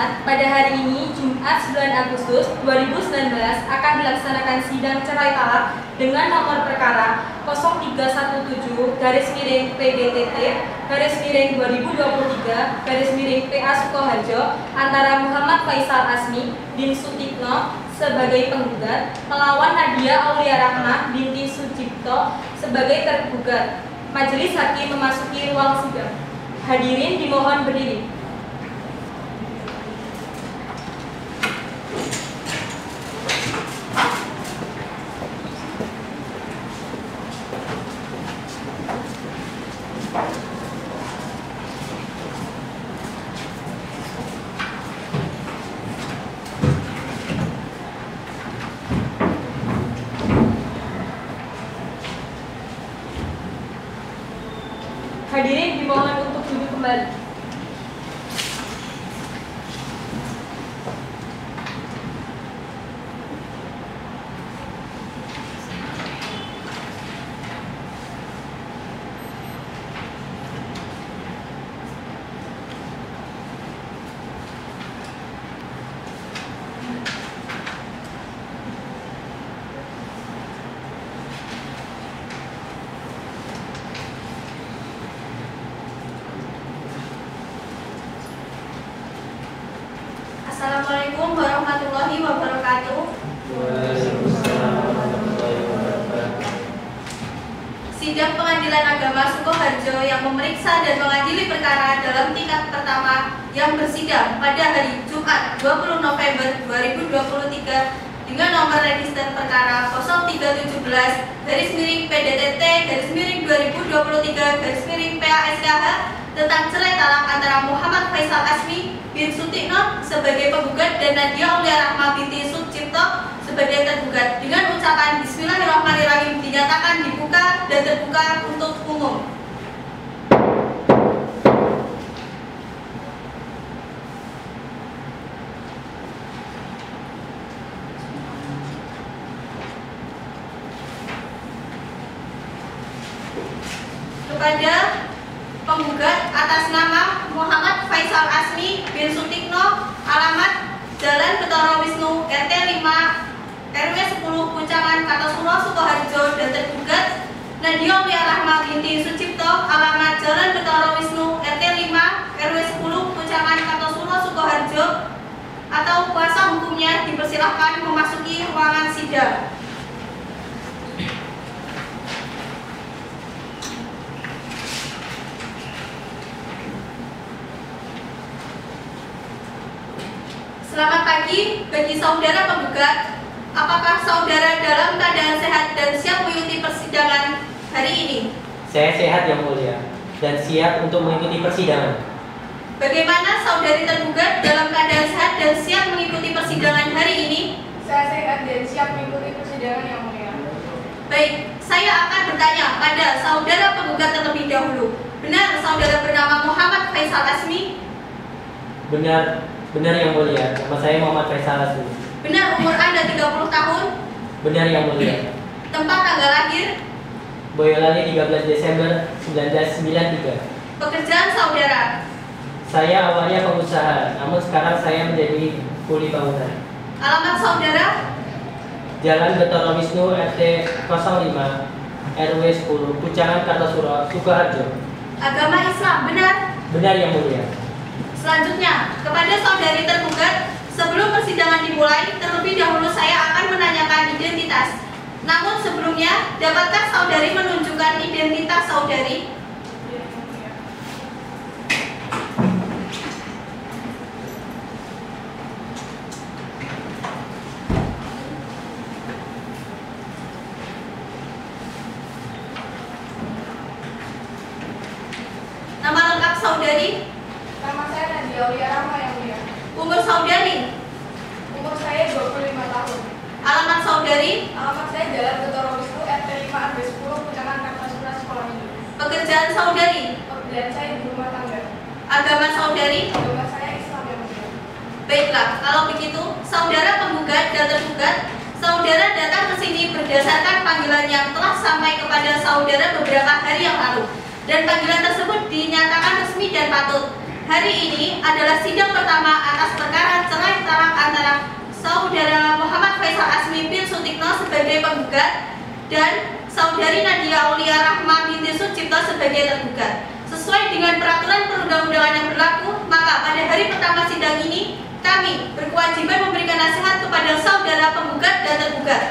hormat, pada hari ini Jumat 9 Agustus 2019 akan dilaksanakan sidang cerai talak dengan nomor perkara 0317-PDTT-2023-PA Sukoharjo antara Muhammad Faisal Asmi bin Sutikno sebagai penggugat melawan Nadia Aulia Rahmah binti Sucipto sebagai tergugat. Majelis hakim memasuki ruang sidang. Hadirin dimohon berdiri. Hadirin dimohon untuk duduk kembali. Assalamualaikum warahmatullahi wabarakatuh. Sidang Pengadilan Agama Sukoharjo yang memeriksa dan mengadili perkara dalam tingkat pertama yang bersidang pada hari Jumat 20 November 2023 dengan nomor register perkara 0317-PDTT-2023-PASKH tentang cerai talak antara Muhammad Faisal Asmi bin Sutikno sebagai penggugat dan Nadia Aulia Rahmah binti Sucipto sebagai tergugat dengan ucapan Bismillahirrahmanirrahim dinyatakan dibuka dan terbuka untuk umum. Kepada penggugat atas nama Muhammad Faisal Asmi bin Sutikno, alamat Jalan Betoro Wisnu, RT 5 RW 10 Puncangan, Kartosuro, Sukoharjo, dan tergugat Nadia Aulia Rahmah binti Sucipto, alamat Jalan Betoro Wisnu, RT 5 RW 10 Puncangan, Kartosuro, Sukoharjo, atau kuasa hukumnya dipersilahkan memasuki ruangan sidang. Selamat pagi bagi saudara penggugat. Apakah saudara dalam keadaan sehat dan siap mengikuti persidangan hari ini? Saya sehat yang mulia dan siap untuk mengikuti persidangan. Bagaimana saudari tergugat dalam keadaan sehat dan siap mengikuti persidangan hari ini? Saya sehat dan siap mengikuti persidangan yang mulia. Baik, saya akan bertanya pada saudara penggugat terlebih dahulu. Benar saudara bernama Muhammad Faisal Asmi? Benar yang mulia. Nama saya Muhammad Faisal Asmi. Benar umur Anda 30 tahun? Benar yang mulia. Tempat tanggal lahir? Boyolali 13 Desember 1993. Pekerjaan saudara? Saya awalnya pengusaha, namun sekarang saya menjadi kuli bangunan. Alamat saudara? Jalan Betoro Wisnu, RT 05 RW 10 Puncangan, Kartosuro, Sukoharjo. Agama Islam, benar? Benar yang mulia. Selanjutnya, kepada saudari tergugat, sebelum persidangan dimulai, terlebih dahulu saya akan menanyakan identitas. Namun sebelumnya, dapatkah saudari menunjukkan identitas saudari? Nama lengkap saudari? Nama saya Nadia Aulia Rahmah yang mulia. Umur saudari? Umur saya 25 tahun. Alamat saudari? Alamat saya Jalan Betoro Wisnu, RT 5 RW 10 Puncangan, Kartosuro, Sekolah Minggu. Pekerjaan saudari? Pekerjaan saya ibu rumah tangga. Agama saudari? Agama saya Islam yang mulia. Baiklah, kalau begitu, saudara penggugat dan tergugat, saudara datang ke sini berdasarkan panggilan yang telah sampai kepada saudara beberapa hari yang lalu. Dan panggilan tersebut dinyatakan resmi dan patut. hari ini adalah sidang pertama atas perkara cerai talak antara Saudara Muhammad Faisal Asmi bin Sutikno sebagai penggugat dan Saudari Nadia Aulia Rahma binti Sucipto sebagai tergugat. Sesuai dengan peraturan perundang-undangan yang berlaku, maka pada hari pertama sidang ini kami berkewajiban memberikan nasihat kepada saudara penggugat dan tergugat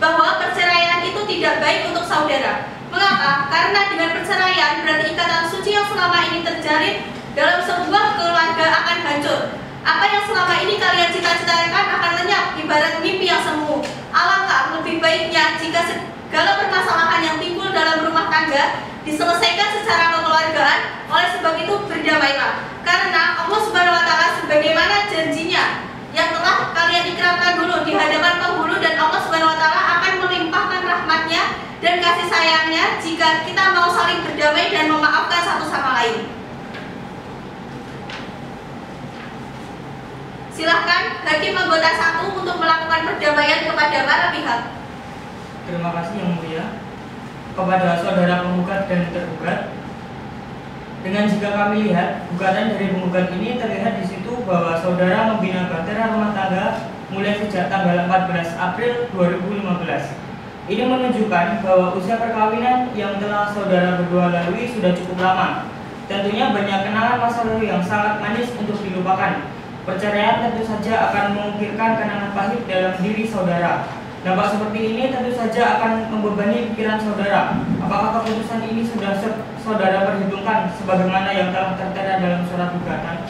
bahwa perceraian itu tidak baik untuk saudara. Mengapa? Karena dengan perceraian berarti ikatan suci yang selama ini terjalin dalam sebuah keluarga akan hancur. Apa yang selama ini kalian cita-citakan akan lenyap ibarat mimpi yang semu. Alangkah lebih baiknya jika segala permasalahan yang timbul dalam rumah tangga diselesaikan secara kekeluargaan. Oleh sebab itu berdamailah. Karena Allah Subhanahu wa taala sebagaimana janjinya yang telah kalian ikrarkan dulu di hadapan penghulu, dan Allah Subhanahu wa taala akan melimpahkan rahmatnya dan kasih sayangnya jika kita mau saling berdamai dan memaafkan satu sama lain. Silahkan Hakim anggota 1 untuk melakukan perdamaian kepada para pihak. Terima kasih Yang Mulia. Kepada saudara penggugat dan tergugat, dengan jika kami lihat gugatan dari penggugat ini terlihat di situ bahwa saudara membina bahtera rumah tangga mulai sejak tanggal 14 April 2015. Ini menunjukkan bahwa usia perkawinan yang telah saudara berdua lalui sudah cukup lama. Tentunya banyak kenangan masa lalu yang sangat manis untuk dilupakan. Perceraian tentu saja akan mengukirkan kenangan pahit dalam diri saudara. Dampak seperti ini tentu saja akan membebani pikiran saudara. Apakah keputusan ini sudah saudara perhitungkan sebagaimana yang telah tertera dalam surat gugatan?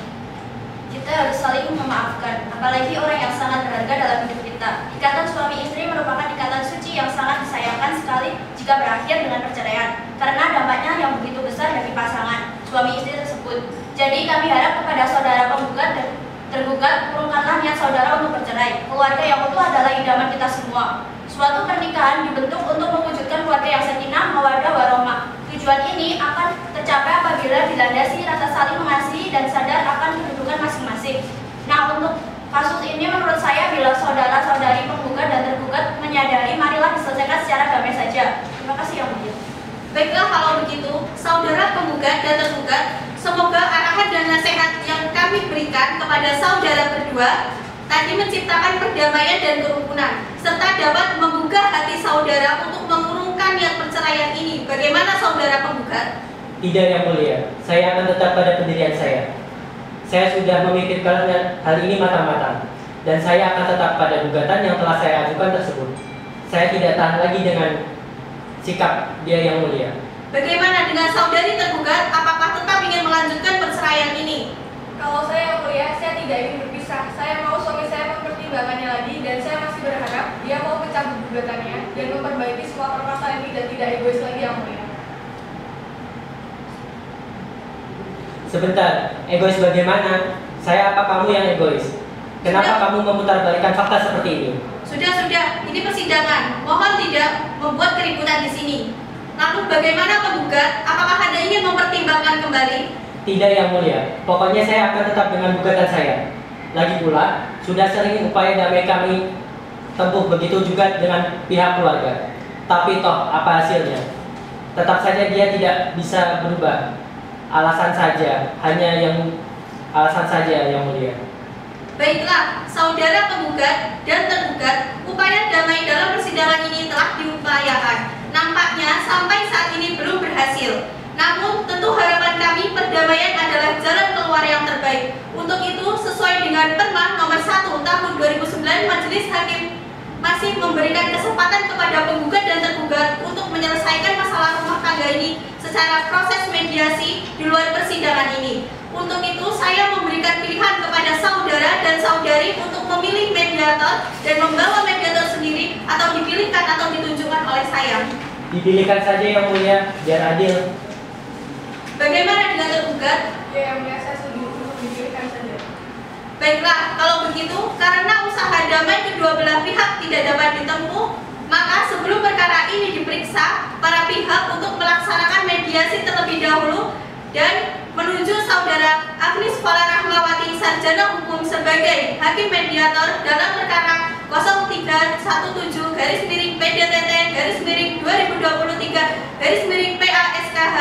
Kita harus saling memaafkan, apalagi orang yang sangat berharga dalam hidup kita. Ikatan suami istri merupakan ikatan suci yang sangat disayangkan sekali jika berakhir dengan perceraian, karena dampaknya yang begitu besar bagi pasangan suami istri tersebut. Jadi kami harap kepada saudara penggugat dan tergugat, urungkanlah niat saudara untuk bercerai. Keluarga yang utuh adalah idaman kita semua. Suatu pernikahan dibentuk untuk mewujudkan keluarga yang sakinah, mawaddah, warahmah. Tujuan ini akan tercapai apabila dilandasi rasa saling mengasihi dan sadar akan kedudukan masing-masing. Nah, untuk kasus ini menurut saya bila saudara-saudari penggugat dan tergugat menyadari, marilah diselesaikan secara damai saja. Terima kasih Yang Mulia. Baiklah, kalau begitu, saudara penggugat dan tergugat, semoga arahan dan nasihat yang kami berikan kepada saudara berdua tadi menciptakan perdamaian dan kerukunan, serta dapat menggugah hati saudara untuk mengurungkan niat perceraian ini. Bagaimana saudara penggugat? Tidak Yang Mulia, saya akan tetap pada pendirian saya. Saya sudah memikirkan hal ini matang-matang, dan saya akan tetap pada gugatan yang telah saya ajukan tersebut. Saya tidak tahan lagi dengan sikap dia Yang Mulia. Bagaimana dengan saudari tergugat? Apakah tetap ingin melanjutkan perceraian ini? Kalau saya Yang Mulia, saya tidak ingin berpisah. Saya mau suami saya mempertimbangkannya lagi, dan saya masih berharap dia mau mencabut gugatannya dan memperbaiki semua permasalahan ini dan tidak egois lagi Yang Mulia. Sebentar, egois bagaimana? Saya apa kamu yang egois? Kenapa kamu memutarbalikkan fakta seperti ini? Sudah, ini persidangan. Mohon tidak membuat keributan di sini. Lalu bagaimana penggugat? Apakah Anda ingin mempertimbangkan kembali? Tidak Yang Mulia, pokoknya saya akan tetap dengan gugatan saya. Lagi pula, sudah sering upaya damai kami tempuh, begitu juga dengan pihak keluarga. Tapi toh, apa hasilnya? Tetap saja dia tidak bisa berubah. Alasan saja Yang Mulia. Baiklah, saudara penggugat dan tergugat, upaya damai dalam persidangan ini telah diupayakan. Nampaknya sampai saat ini belum berhasil. Namun tentu harapan kami perdamaian adalah jalan keluar yang terbaik. Untuk itu, sesuai dengan Perma nomor 1 tahun 2009, Majelis Hakim masih memberikan kesempatan kepada penggugat dan tergugat untuk menyelesaikan masalah rumah tangga ini secara proses mediasi di luar persidangan ini. Untuk itu, saya memberikan pilihan kepada saudara dan saudari untuk memilih mediator dan membawa mediator sendiri, atau dipilihkan atau ditunjukkan oleh saya. Dipilihkan saja Yang Mulia, biar adil. Bagaimana dengan tergugat? Ya Yang Mulia, saya setuju untuk dipilihkan saja. Baiklah, kalau begitu, karena usaha damai kedua belah pihak tidak dapat ditempuh, maka sebelum perkara ini diperiksa, para pihak untuk melaksanakan mediasi terlebih dahulu dan menunjuk saudara Agnes Fala Rahmawati, sarjana hukum, sebagai hakim mediator dalam perkara 0317/PDTT/2023/PASKH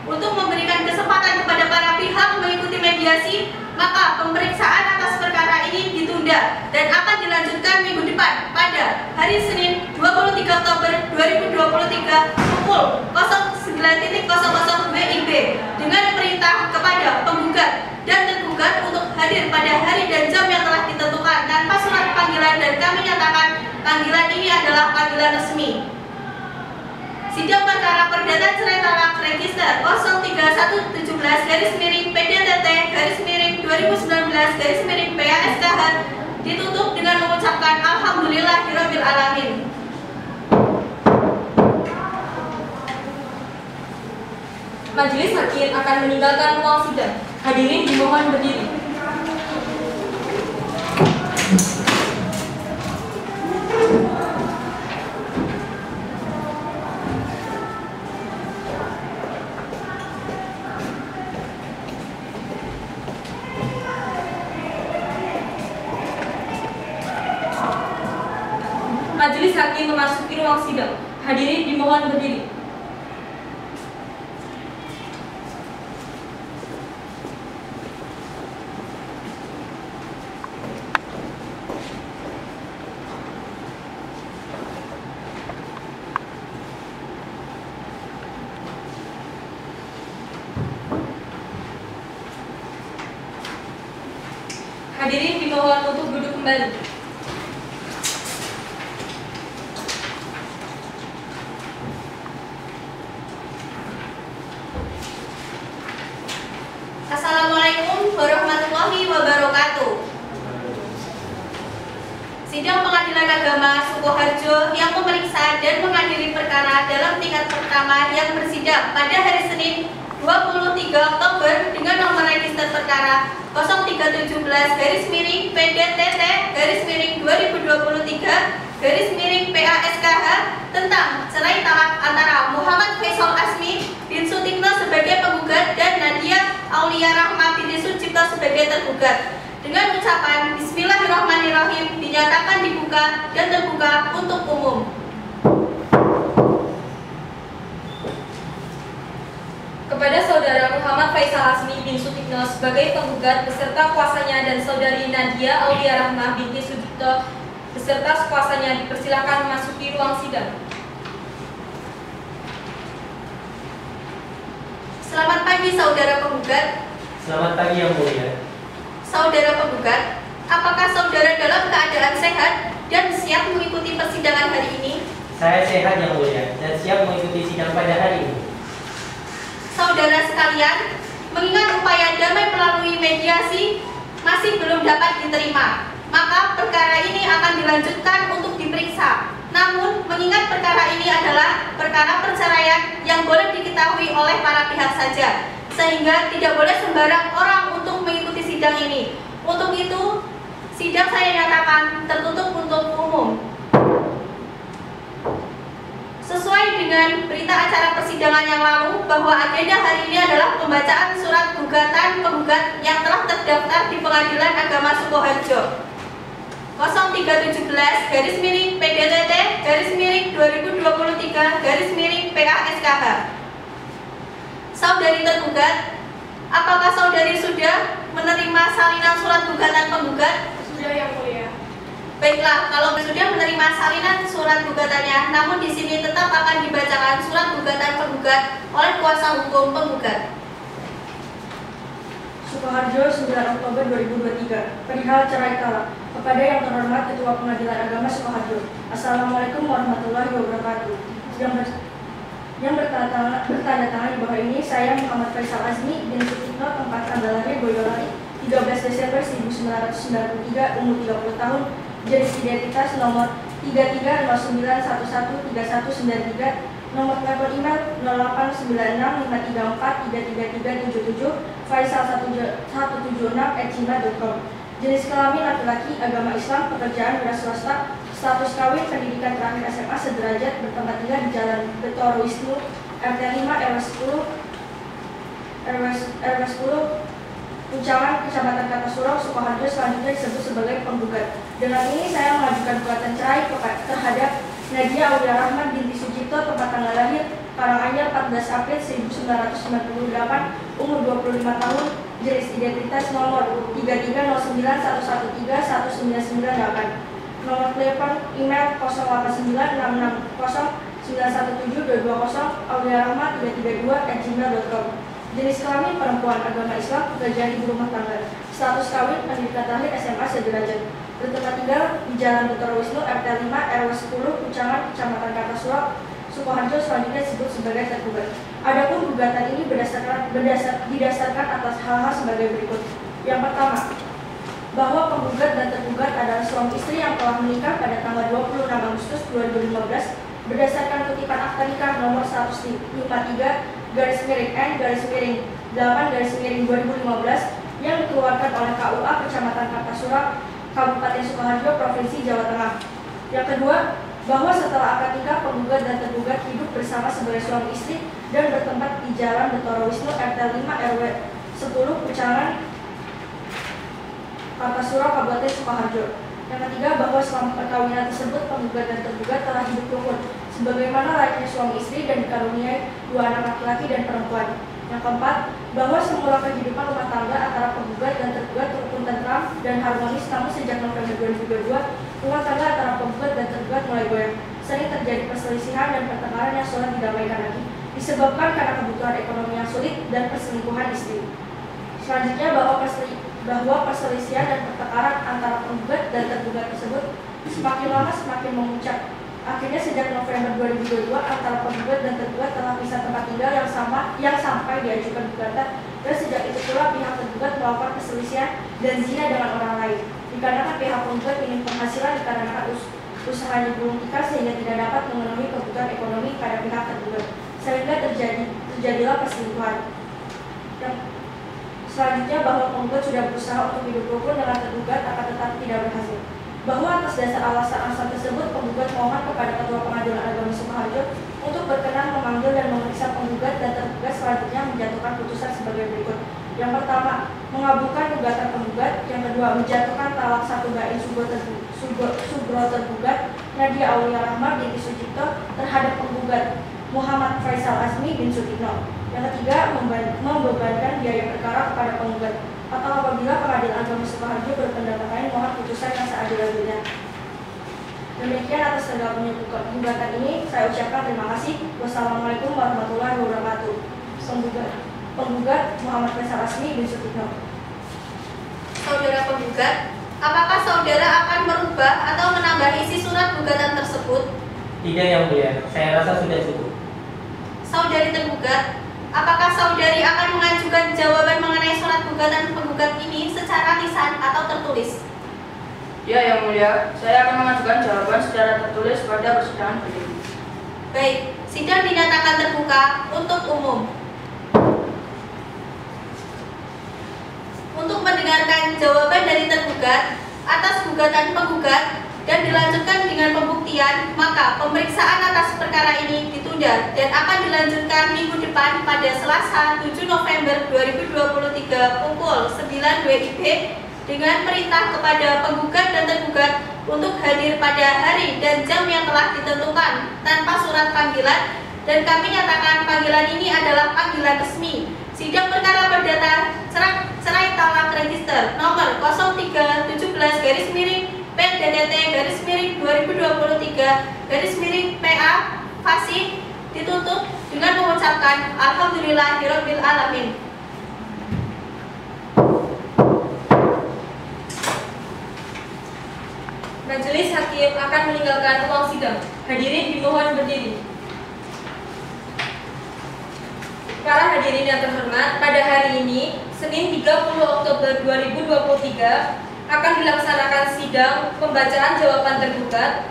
Untuk memberikan kesempatan kepada para pihak mengikuti mediasi, maka pemeriksaan atas perkara ini ditunda dan akan dilanjutkan minggu depan pada hari Senin 23 Oktober 2023 pukul 09.00 WIB dengan perintah kepada penggugat dan tergugat untuk hadir pada hari dan jam yang telah ditentukan tanpa surat panggilan, dan kami nyatakan panggilan ini adalah panggilan resmi. Sidang perkara perdata cerai talak register 03117/PDTT/2019/PASKH ditutup dengan mengucapkan Alhamdulillahirabbil alamin. Majelis hakim akan meninggalkan ruang sidang. Hadirin dimohon berdiri. Majelis hakim memasuki ruang sidang. Hadirin dimohon berdiri. Hadirin dimohon untuk duduk kembali. Assalamualaikum warahmatullahi wabarakatuh. Sidang Pengadilan Agama Sukoharjo yang memeriksa dan mengadili perkara dalam tingkat pertama yang bersidang pada hari Senin 23 Oktober dengan nomor register perkara 0317/PDTT/2023/PASKH tentang cerai talak antara Muhammad Faisal Asmi bin Sutikno sebagai penggugat dan Nadia Aulia Rahma binti Sucipto sebagai tergugat. Dengan ucapan Bismillahirrahmanirrahim dinyatakan dibuka dan terbuka untuk umum. Kepada Saudara Muhammad Faisal Asmi bin Sutikno sebagai penggugat beserta kuasanya dan Saudari Nadia Aulia Rahma binti Sucipto beserta kuasanya dipersilakan memasuki ruang sidang. Selamat pagi saudara penggugat. Selamat pagi Yang Mulia. Saudara penggugat, apakah saudara dalam keadaan sehat dan siap mengikuti persidangan hari ini? Saya sehat Yang Mulia dan siap mengikuti sidang pada hari ini. Saudara sekalian, mengingat upaya damai melalui mediasi masih belum dapat diterima, maka perkara ini akan dilanjutkan untuk diperiksa. Namun, mengingat perkara ini adalah perkara perceraian yang boleh diketahui oleh para pihak saja, sehingga tidak boleh sembarang orang untuk mengikuti sidang ini. Untuk itu, sidang saya nyatakan tertutup untuk umum. Sesuai dengan berita acara persidangan yang lalu bahwa agenda hari ini adalah pembacaan surat gugatan penggugat yang telah terdaftar di Pengadilan Agama Sukoharjo 0317/PDTT/2023/PASKH. Saudari tergugat, apakah saudari sudah menerima salinan surat gugatan penggugat? Sudah Yang Mulia. Baiklah, kalau sudah menerima salinan surat gugatannya, namun di sini tetap akan dibacakan surat gugatan penggugat oleh kuasa hukum penggugat. Sukoharjo, 9 Oktober 2023. Perihal cerai talak. Kepada yang terhormat Ketua Pengadilan Agama Sukoharjo. Assalamualaikum warahmatullahi wabarakatuh. Yang bertanda tangan di bawah ini saya Muhammad Faisal Asmi bin Sutikno, tempat tanggal lahir Boyolali 13 Desember 1993, umur 30 tahun, jenis identitas nomor 3309113193, nomor telepon email 089653433377, faisal176@gmail.com. Jenis kelamin laki-laki, agama Islam, pekerjaan wira swasta, status kawin, pendidikan terakhir SMA sederajat, bertempat tinggal di Jalan Betoro Wisnu, RT 5 RW 10 Ucaman, Kecamatan Kartasura, Sukoharjo, selanjutnya disebut sebagai penggugat. Dengan ini saya mengajukan gugatan cerai terhadap Nadia Aulia Rahma binti Sucipto, tempat tanggal lahir Karanganyar 14 April 1998, umur 25 tahun, jenis identitas nomor 33091131998, nomor telepon email 089660917220, auliarahma332@gmail.com. Jenis kelamin perempuan, agama Islam, pekerjaan ibu rumah tangga, status kawin, pendidikan terakhir SMA sederajat, bertempat tinggal di Jalan Dr. Wisnu RT 5 RW 10 Kucangan, Kecamatan Kartasura, Sukoharjo, selanjutnya disebut sebagai tergugat. Adapun gugatan ini didasarkan atas hal-hal sebagai berikut. Yang pertama, bahwa penggugat dan tergugat adalah suami istri yang telah menikah pada tanggal 26 Agustus 2015 berdasarkan kutipan akta nikah nomor 153/N/8/2015 yang dikeluarkan oleh KUA Kecamatan Kartasura, Kabupaten Sukoharjo, Provinsi Jawa Tengah. Yang kedua, bahwa setelah akad nikah penggugat dan tergugat hidup bersama sebagai suami istri dan bertempat di Jalan Dr. Wisnu RT 5 RW 10 Kucangan, Kartasura, Kabupaten Sukoharjo. Yang ketiga, bahwa selama perkawinan tersebut penggugat dan tergugat telah hidup rukun sebagaimana layaknya suami istri dan dikaruniai 2 anak laki-laki dan perempuan. Yang keempat, bahwa semula kehidupan rumah tangga antara penggugat dan tergugat rukun tentram dan harmonis, namun sejak November 2022 rumah tangga antara penggugat dan tergugat mulai goyah. Sering terjadi perselisihan dan pertengkaran yang sulit didamaikan lagi, disebabkan karena kebutuhan ekonomi yang sulit dan perselingkuhan istri. Selanjutnya, bahwa perselisihan dan pertengkaran antara penggugat dan tergugat tersebut semakin lama semakin memuncak. Akhirnya sejak November 2022 antara penggugat dan tergugat telah pisah tempat tinggal yang sampai diajukan gugatan, dan sejak itu pula pihak tergugat melakukan perselisihan dan zina dengan orang lain. Dikarenakan pihak penggugat ingin penghasilan dikarenakan usahanya belum tikar sehingga tidak dapat memenuhi kebutuhan ekonomi pada pihak tergugat, sehingga terjadilah perselingkuhan. Selanjutnya, bahwa penggugat sudah berusaha untuk hidup rukun dengan tergugat akan tetapi tidak berhasil. Bahwa atas dasar alasan tersebut penggugat mohon kepada Ketua Pengadilan Agama Sukoharjo untuk berkenan memanggil dan memeriksa penggugat dan tergugat, selanjutnya menjatuhkan putusan sebagai berikut. Yang pertama, mengabulkan gugatan penggugat. Yang kedua, menjatuhkan talak 1 bain subro tergugat Nadia Auliarahma binti Sucipto terhadap penggugat Muhammad Faisal Asmi bin Sutikno. Yang ketiga, membebankan biaya perkara kepada penggugat, atau apabila Pengadilan Agama Sukoharjo berpendapat lain mohon putusan yang seadil-adilnya. Demikian atas segala gugatan ini saya ucapkan terima kasih. Wassalamualaikum warahmatullahi wabarakatuh. Penggugat Muhammad Faisal Asmi bin Sutikno. Saudara penggugat, apakah saudara akan merubah atau menambah isi surat gugatan tersebut? Tidak, Yang Mulia. Saya rasa sudah cukup. Saudari tergugat, apakah saudari akan mengajukan jawaban mengenai surat gugatan penggugat ini secara lisan atau tertulis? Ya, Yang Mulia, saya akan mengajukan jawaban secara tertulis pada persidangan berikut. Baik, sidang dinyatakan terbuka untuk umum. Untuk mendengarkan jawaban dari tergugat atas gugatan penggugat dan dilanjutkan dengan pembuktian, maka pemeriksaan atas perkara ini ditunda dan akan dilanjutkan minggu depan pada Selasa 7 November 2023 pukul 9 WIB dengan perintah kepada penggugat dan tergugat untuk hadir pada hari dan jam yang telah ditentukan tanpa surat panggilan, dan kami nyatakan panggilan ini adalah panggilan resmi. Sidang perkara perdata cerai talak register nomor 0317/PDTT/2023/PA Fasih ditutup dengan mengucapkan Alhamdulillahirabbil alamin. Majelis Hakim akan meninggalkan ruang sidang. Hadirin dimohon berdiri. Para hadirin yang terhormat, pada hari ini, Senin 30 Oktober 2023, akan dilaksanakan sidang pembacaan jawaban tergugat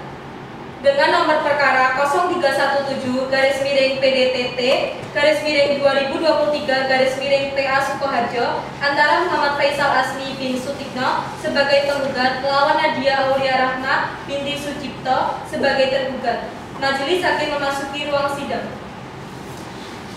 dengan nomor perkara 0317-PDTT-2023-PA Sukoharjo antara Muhammad Faisal Asmi bin Sutikno sebagai penggugat melawan Nadia Auliarahma binti Sucipto sebagai tergugat. Majelis Hakim memasuki ruang sidang.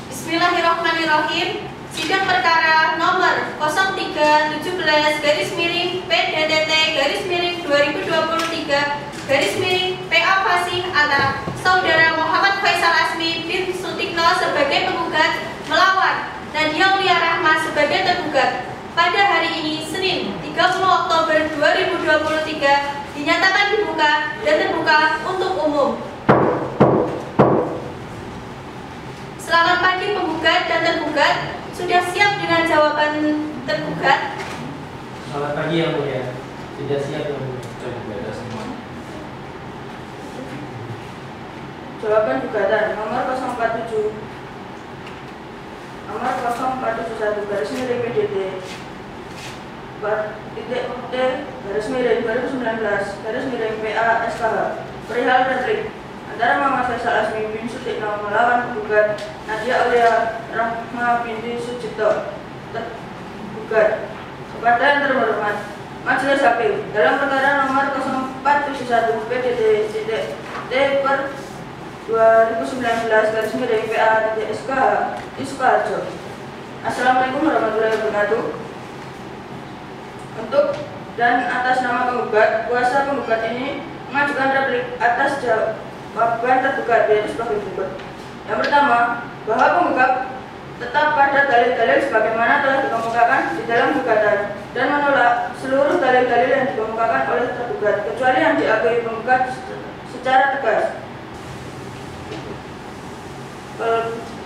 Bismillahirrahmanirrahim. Sidang perkara nomor 0317-PDTT-2023-PA Fasih antara Saudara Muhammad Faisal Asmi bin Sutikno sebagai penggugat melawan Nadia Aulia Rahma sebagai tergugat. Pada hari ini, Senin 30 Oktober 2023, dinyatakan dibuka dan terbuka untuk umum. Selamat pagi penggugat dan tergugat. Sudah siap dengan jawaban tergugat? Selamat pagi Yang Mulia. Sudah siap Yang Mulia. Jawaban gugatan nomor 047 garis miring PDT titik T garis miring 2019 garis miring PA SKH perihal replik antara Muhammad Faisal Asmi bin Sutikno melawan penggugat Nadia Aulia Rahma binti Sucipto tergugat. Kepada yang terhormat Majelis Hakim dalam perkara nomor 0471 PDT titik T per 2019 garis miring PA titik SKH Sukoharjo. Assalamualaikum warahmatullahi wabarakatuh. Untuk dan atas nama penggugat, kuasa penggugat ini mengajukan replik atas jawaban tergugat, yaitu sebagai berikut. Yang pertama, bahwa penggugat tetap pada dalil-dalil sebagaimana telah dikemukakan di dalam gugatan dan menolak seluruh dalil-dalil yang dikemukakan oleh tergugat kecuali yang diakui penggugat secara tegas.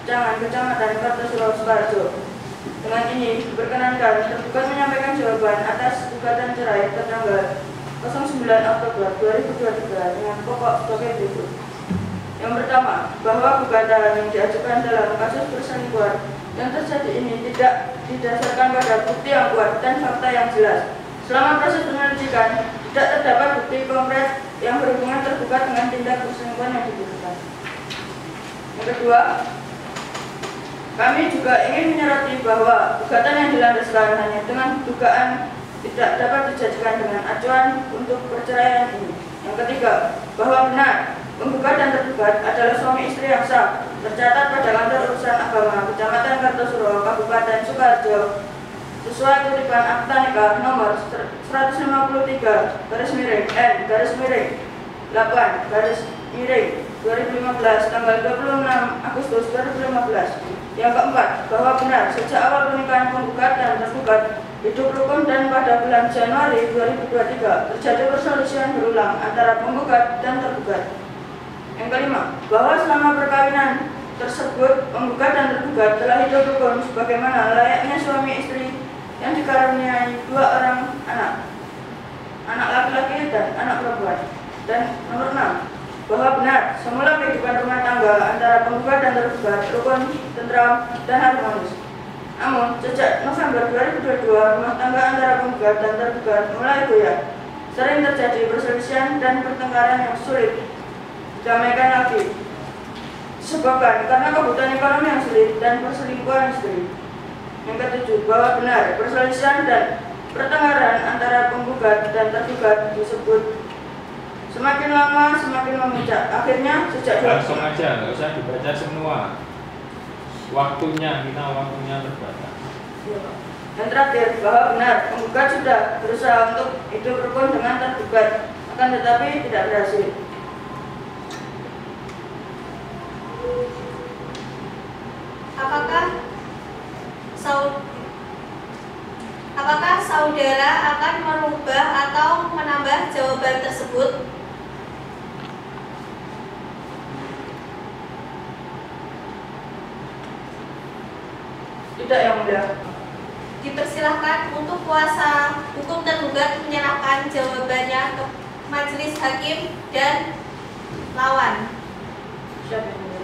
Kecamatan Kartosuro Sukoharjo. Dengan ini diperkenankan tergugat menyampaikan jawaban atas gugatan cerai tertanggal 09 Oktober 2023 dengan pokok sebagai berikut. Yang pertama, bahwa gugatan yang diajukan dalam kasus perselingkuhan yang terjadi ini tidak didasarkan pada bukti yang kuat dan fakta yang jelas. Selama proses penyelidikan tidak terdapat bukti konkret yang berhubungan tergugat dengan tindak perselingkuhan yang dituduhkan. Yang kedua, kami juga ingin menyoroti bahwa gugatan yang dilandaskan hanya dengan dugaan tidak dapat dijadikan dengan acuan untuk perceraian ini. Yang ketiga, bahwa benar penggugat dan tergugat adalah suami istri yang sah, tercatat pada kantor urusan agama Kecamatan Kartosuro, Kabupaten Sukoharjo, sesuai kutipan akta nikah nomor 153 garis miring N garis miring 8 garis miring 2015 tanggal 26 Agustus 2015. Yang keempat, bahwa benar sejak awal pernikahan penggugat dan tergugat hidup rukun dan pada bulan Januari 2023 terjadi perselisihan berulang antara penggugat dan tergugat. Yang kelima, bahwa selama perkawinan tersebut penggugat dan tergugat telah hidup rukun sebagaimana layaknya suami istri yang dikaruniai 2 orang anak laki-laki dan anak perempuan. Dan nomor 6, bahwa benar semula kehidupan rumah tangga antara penggugat dan tergugat rukun, tentram, dan harmonis. Namun, sejak November 2022, rumah tangga antara penggugat dan tergugat mulai goyah. Sering terjadi perselisihan dan pertengkaran yang sulit didamaikan lagi. Disebabkan karena kebutuhan ekonomi yang sulit dan perselingkuhan istri. Yang ketujuh, bahwa benar perselisihan dan pertengkaran antara penggugat dan tergugat disebut semakin lama semakin memuncak. Akhirnya sejak langsung aja, nggak usah dibaca semua. Waktunya terbatas. Dan terakhir, bahwa benar penggugat sudah berusaha untuk hidup rukun dengan tergugat, akan tetapi tidak berhasil. Apakah saudara akan merubah atau menambah jawaban tersebut? Tidak, Yang Mulia. Dipersilahkan untuk kuasa hukum tergugat menyerahkan jawabannya ke majelis hakim dan lawan. Siap, Yang Mulia.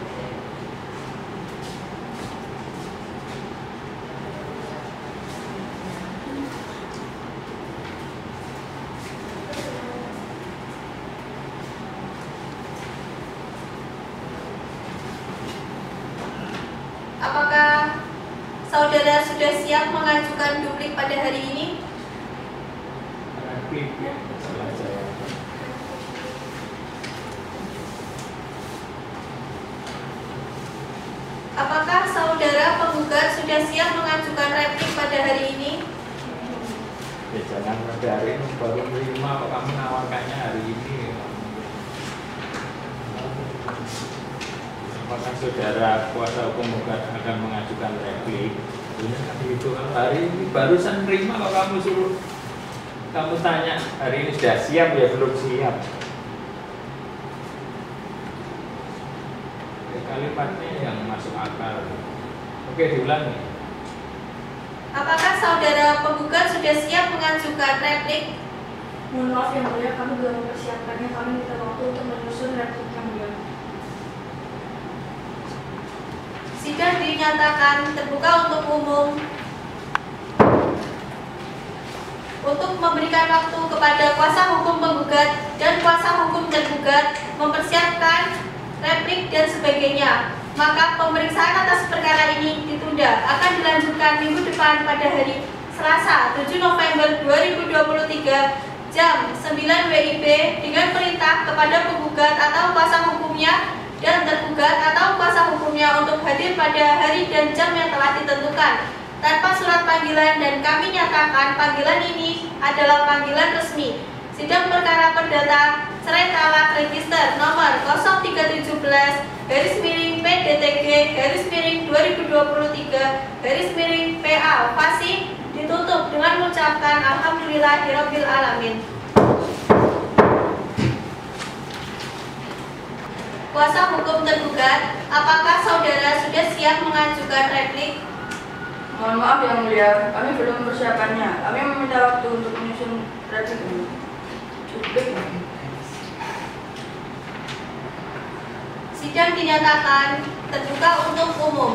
Apakah saudara sudah siap mengajukan duplik pada hari ini? Apakah saudara penggugat sudah siap mengajukan replik pada hari ini? Ya jangan pada hari ini baru menerima kok kamu nawarkannya hari ini. apakah saudara kuasa hukum gugat akan mengajukan replik? Benar tadi itu kalau hari ini barusan terima kalau kamu suruh kamu tanya hari ini sudah siap ya belum siap? Ya, kalimatnya yang masuk akal. Oke, diulangi. Apakah saudara penggugat sudah siap mengajukan replik? Mohon maaf yang mulia, kami belum mempersiapkannya. Kami minta waktu untuk menyusun replik yang mulia. Sidang dinyatakan terbuka untuk umum untuk memberikan waktu kepada kuasa hukum penggugat dan kuasa hukum tergugat mempersiapkan replik dan sebagainya. Maka pemeriksaan atas perkara ini ditunda, akan dilanjutkan minggu depan pada hari Selasa 7 November 2023 jam 9 WIB dengan perintah kepada penggugat atau kuasa hukumnya dan tergugat atau kuasa hukumnya untuk hadir pada hari dan jam yang telah ditentukan tanpa surat panggilan, dan kami nyatakan panggilan ini adalah panggilan resmi. Sidang perkara perdata cerai talak register nomor 0317-PDTG-2023-PA Fasih ditutup dengan mengucapkan alhamdulillahirabbil alamin. Kuasa hukum tergugat, apakah saudara sudah siap mengajukan replik? Mohon maaf yang mulia, kami belum mempersiapkannya. Kami meminta waktu untuk menyusun replik ini. Sidang dinyatakan terbuka untuk umum.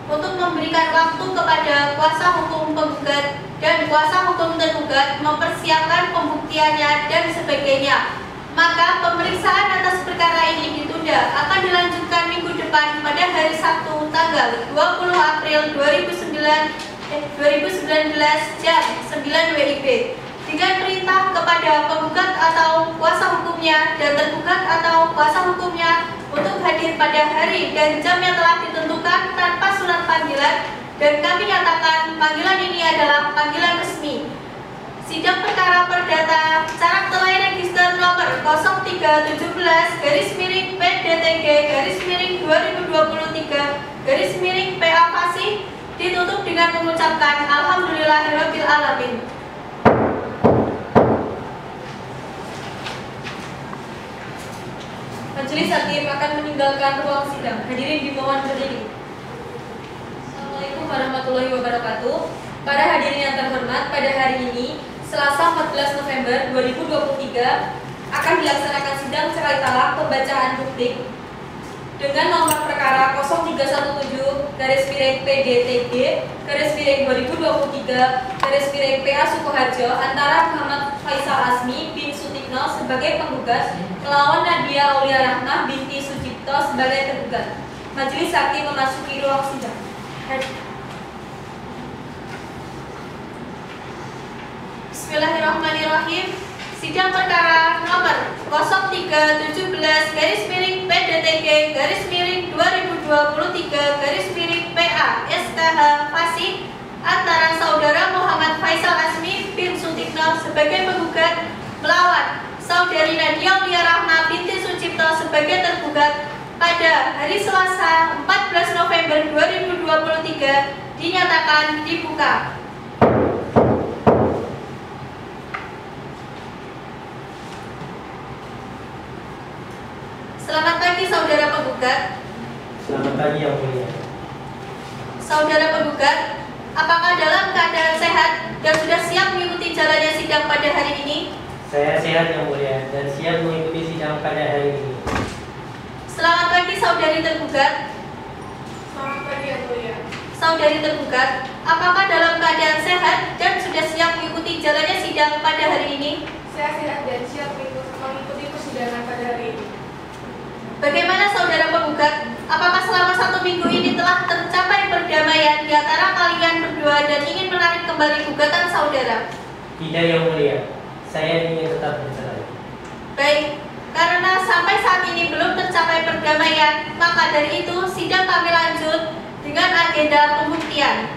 Untuk memberikan waktu kepada kuasa hukum penggugat dan kuasa hukum tergugat mempersiapkan pembuktiannya dan sebagainya. Maka pemeriksaan atas perkara ini ditunda, akan dilanjutkan minggu depan pada hari Sabtu tanggal 20 April 2019 jam 9 WIB dengan perintah kepada penggugat atau kuasa hukumnya dan tergugat atau kuasa hukumnya untuk hadir pada hari dan jam yang telah ditentukan tanpa surat panggilan, dan kami nyatakan panggilan ini adalah panggilan resmi. Sidang perkara perdata carak telai register nomor 0317-PDTG-2023-PA Fasih ditutup dengan mengucapkan alhamdulillahirabbil alamin. Majelis hakim akan meninggalkan ruang sidang. Hadirin dimohon berdiri. Assalamualaikum warahmatullahi wabarakatuh. Para hadirin yang terhormat, pada hari ini Selasa 14 November 2023 akan dilaksanakan sidang cerai talak pembacaan publik dengan nomor perkara 0317-PDTG-2023-PA Sukoharjo antara Muhammad Faisal Asmi bin Sutikno sebagai penggugat melawan Nadia Aulia Rahmah binti Sucipto sebagai tergugat. Majelis hakim memasuki ruang sidang. Bismillahirrahmanirrahim. Sidang perkara nomor 0317-PDTG-2023-PA SKH Fasih antara saudara Muhammad Faisal Asmi bin Sutikno sebagai penggugat melawan saudari Nadia Aulia Rahmah binti Sucipto sebagai tergugat pada hari Selasa 14 November 2023 dinyatakan dibuka. Selamat pagi saudara penggugat. Selamat pagi yang mulia. Saudara penggugat, apakah dalam keadaan sehat dan sudah siap mengikuti jalannya sidang pada hari ini? Saya sehat yang mulia dan siap mengikuti sidang pada hari ini. Selamat pagi saudari tergugat. Selamat pagi yang mulia. Saudari tergugat, apakah dalam keadaan sehat dan sudah siap mengikuti jalannya sidang pada hari ini? Saya sehat dan siap mengikuti persidangan pada hari ini. Bagaimana saudara penggugat? Apakah selama 1 minggu ini telah tercapai perdamaian di antara kalian berdua dan ingin menarik kembali gugatan saudara? Tidak yang mulia, saya ingin tetap bercerai. Baik, karena sampai saat ini belum tercapai perdamaian, maka dari itu sidang kami lanjut dengan agenda pembuktian.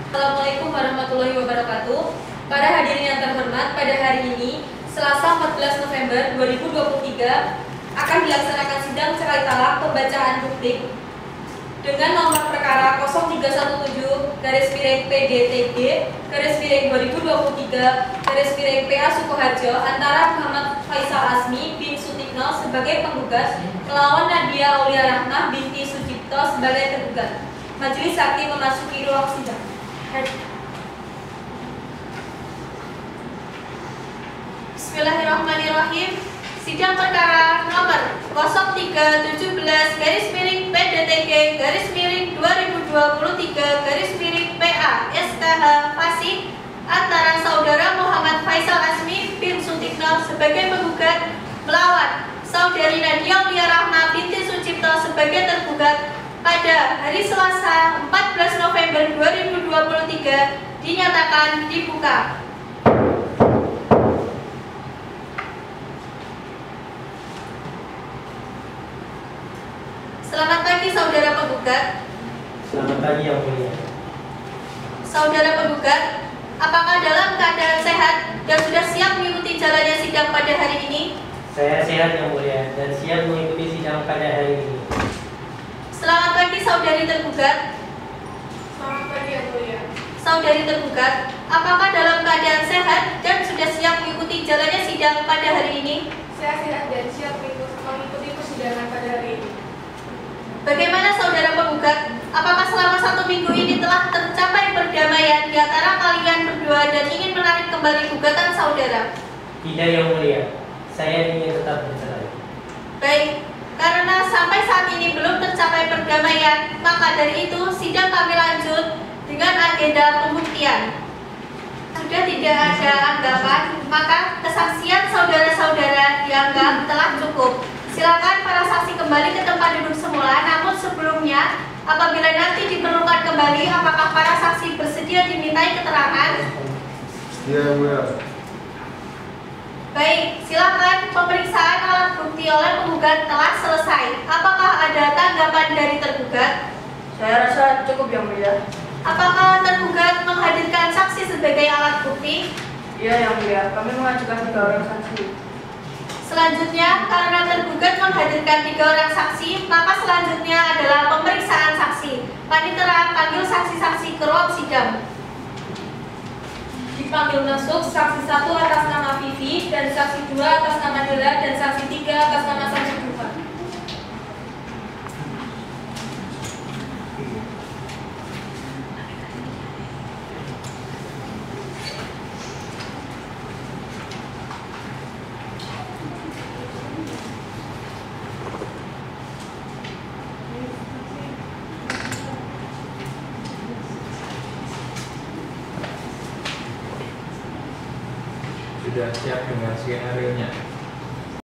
Assalamualaikum warahmatullahi wabarakatuh. Para hadirin yang terhormat, pada hari ini Selasa 14 November 2023 akan dilaksanakan sidang cerai talak pembacaan publik dengan nomor perkara 0317-PDTG/2023/PA Sukoharjo antara Muhammad Faisal Asmi bin Sutikno sebagai penggugat melawan Nadia Aulia Rahmah binti Sucipto sebagai tergugat. Majelis Hakim memasuki ruang sidang. Bismillahirrahmanirrahim. Sidang perkara nomor 0317-PDTG/2023/PA SKH Fasih antara saudara Muhammad Faisal Asmi bin Sutikno sebagai penggugat melawan saudari Nadia Aulia Rahmah binti Sucipto sebagai tergugat pada hari Selasa 14 November 2023 dinyatakan dibuka. Selamat pagi saudara penggugat. Selamat pagi yang mulia. Saudara penggugat, apakah dalam keadaan sehat dan sudah siap mengikuti jalannya sidang pada hari ini? Saya sehat yang mulia dan siap mengikuti sidang pada hari ini. Selamat pagi saudari tergugat. Selamat pagi yang mulia. Saudari tergugat, apakah dalam keadaan sehat dan sudah siap mengikuti jalannya sidang pada hari ini? Saya sehat dan siap mengikuti persidangan pada hari ini. Bagaimana saudara penggugat? Apakah selama 1 minggu ini telah tercapai perdamaian di antara kalian berdua dan ingin menarik kembali gugatan saudara? Tidak yang mulia, saya ingin tetap bercerai. Baik, karena sampai saat ini belum tercapai perdamaian, maka dari itu sidang kami lanjut dengan agenda pembuktian. Sudah tidak ada anggapan, maka kesaksian saudara-saudara dianggap telah cukup. Silakan para saksi kembali ke tempat duduk semula, namun sebelumnya apabila nanti diperlukan kembali, apakah para saksi bersedia dimintai keterangan? Iya, Bu. Baik, silakan. Pemeriksaan alat bukti oleh penggugat telah selesai. Apakah ada tanggapan dari tergugat? Saya rasa cukup yang mulia. Apakah tergugat menghadirkan saksi sebagai alat bukti? Iya yang mulia, kami mengajukan 3 orang saksi. Selanjutnya, karena tergugat menghadirkan 3 orang saksi, maka selanjutnya adalah pemeriksaan saksi. Panitera panggil saksi-saksi ke ruang sidang. Dipanggil masuk saksi 1 atas nama Vivi dan saksi 2 atas nama Dela dan saksi 3 atas nama saksi Dufa. Sudah siap dengan skenario-nya?